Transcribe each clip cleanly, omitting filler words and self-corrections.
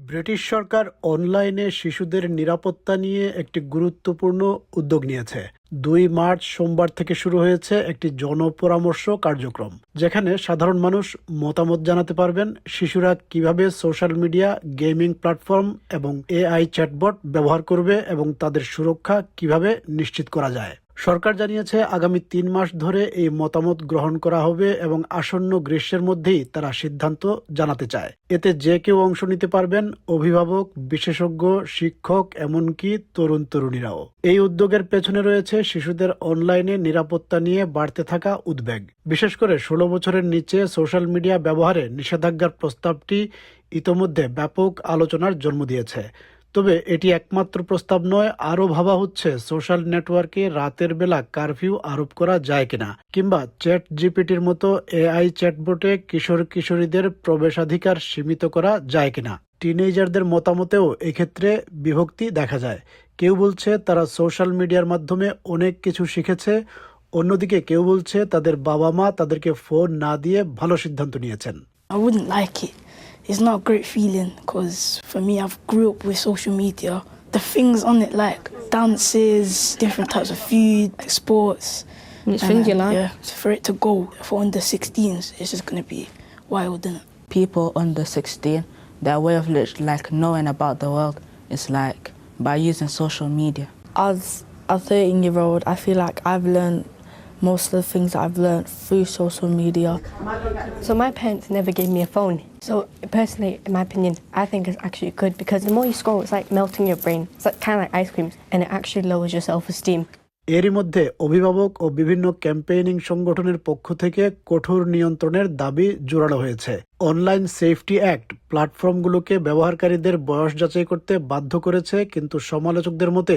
British সরকার অনলাইনে শিশুদের নিরাপত্তা নিয়ে একটি গুরুত্বপূর্ণ উদ্যোগ নিয়েছে। ২ মার্চ সোমবার থেকে শুরু হয়েছে একটি জনপরামর্শ কার্যক্রম, যেখানে সাধারণ মানুষ মতামত জানাতে পারবেন শিশুরা কিভাবে সোশ্যাল মিডিয়া, গেমিং প্ল্যাটফর্ম এবং এআই চ্যাটবট ব্যবহার করবে এবং তাদের সুরক্ষা কিভাবে নিশ্চিত করা যায়। সরকার জানিয়েছে আগামী ৩ মাস ধরে এই মতামত গ্রহণ করা হবে এবং আসন্ন গ্রীষ্মের মধ্যেই তারা সিদ্ধান্ত জানাতে চায়। এতে যে কেউ অংশ নিতে পারবেন, অভিভাবক, বিশেষজ্ঞ, শিক্ষক, এমনকি তরুণীরাও। এই উদ্যোগের পেছনে রয়েছে শিশুদের অনলাইনে নিরাপত্তা নিয়ে বাড়তে থাকা উদ্বেগ। বিশেষ করে ১৬ বছরের নিচে সোশ্যাল মিডিয়া ব্যবহারে নিষেধাজ্ঞার প্রস্তাবটি ইতোমধ্যে ব্যাপক আলোচনার জন্ম দিয়েছে। তবে এটি একমাত্র প্রস্তাব নয়, আরও ভাবা হচ্ছে সোশ্যাল নেটওয়ার্কে রাতের বেলা কারফিউ আরোপ করা যায় কিনা, কিংবা চ্যাট জিপিটির মতো এআই চ্যাটবটে কিশোরীদের প্রবেশাধিকার সীমিত করা যায় কিনা। টিনেজারদের মতামতেও এক্ষেত্রে বিভক্তি দেখা যায়। কেউ বলছে তারা সোশ্যাল মিডিয়ার মাধ্যমে অনেক কিছু শিখেছে, অন্যদিকে কেউ বলছে তাদের বাবা মা তাদেরকে ফোন না দিয়ে ভালো সিদ্ধান্ত নিয়েছেন। I wouldn't like it. It's not a great feeling because for me, I've grew up with social media. The things on it like dances, different types of food, like sports. It's things you like. Yeah, for it to go for under 16s, it's just going to be wild, isn't it? People under 16, their way of like knowing about the world is like by using social media. As a 13-year-old, I feel like I've learned most of the things that I've learned through social media. So my parents never gave me a phone. So personally, in my opinion, I think it's actually good because the more you scroll, it's like melting your brain. It's like kind of like ice creams, and it actually lowers your self-esteem. এরই মধ্যে অভিভাবক ও বিভিন্ন campaigning সংগঠনের পক্ষ থেকে কঠোর নিয়ন্ত্রণের দাবি জোরালো হয়েছে। অনলাইন সেফটি অ্যাক্ট প্ল্যাটফর্মগুলোকে ব্যবহারকারীদের বয়স যাচাই করতে বাধ্য করেছে, কিন্তু সমালোচকদের মতে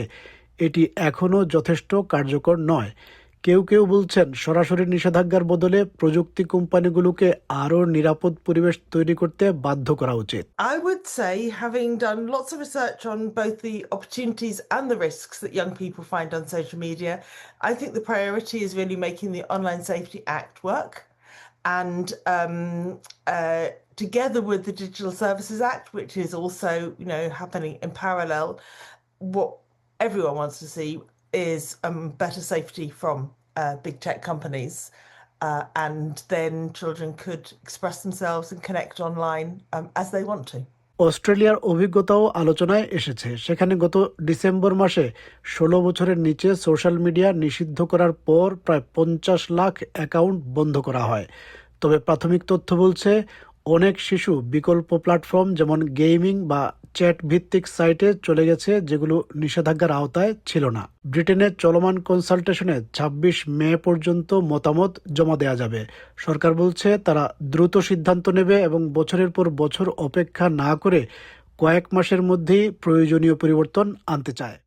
এটি এখনও যথেষ্ট কার্যকর নয়। কেউ বলছেন সরাসরি নিষেধাজ্ঞার বদলে প্রযুক্তি কোম্পানিগুলোকে আরও নিরাপদ পরিবেশ তৈরি করতে বাধ্য করা উচিত। I would say, having done lots of research on both the opportunities and the risks that young people find on social media, I think the priority is really making the Online Safety Act work. And together with the Digital Services Act, which is also, happening in parallel, what everyone wants to see is better safety from big tech companies, and then children could express themselves and connect online as they want to. অস্ট্রেলিয়ার অভিজ্ঞতাও আলোচনায় এসেছে। সেখানে গত December মাসে ১৬ বছরের নিচে social media নিষিদ্ধ করার পর প্রায় ৫০ লাখ অ্যাকাউন্ট বন্ধ করা হয়। তবে প্রাথমিক তথ্য বলছে অনেক শিশু বিকল্প প্ল্যাটফর্ম যেমন গেমিং বা চ্যাট ভিত্তিক সাইটে চলে গেছে, যেগুলো নিষেধাজ্ঞার আওতায় ছিল না। ব্রিটেনের চলমান কনসালটেশনে ২৬ মে পর্যন্ত মতামত জমা দেওয়া যাবে। সরকার বলছে তারা দ্রুত সিদ্ধান্ত নেবে এবং বছরের পর বছর অপেক্ষা না করে কয়েক মাসের মধ্যেই প্রয়োজনীয় পরিবর্তন আনতে চায়।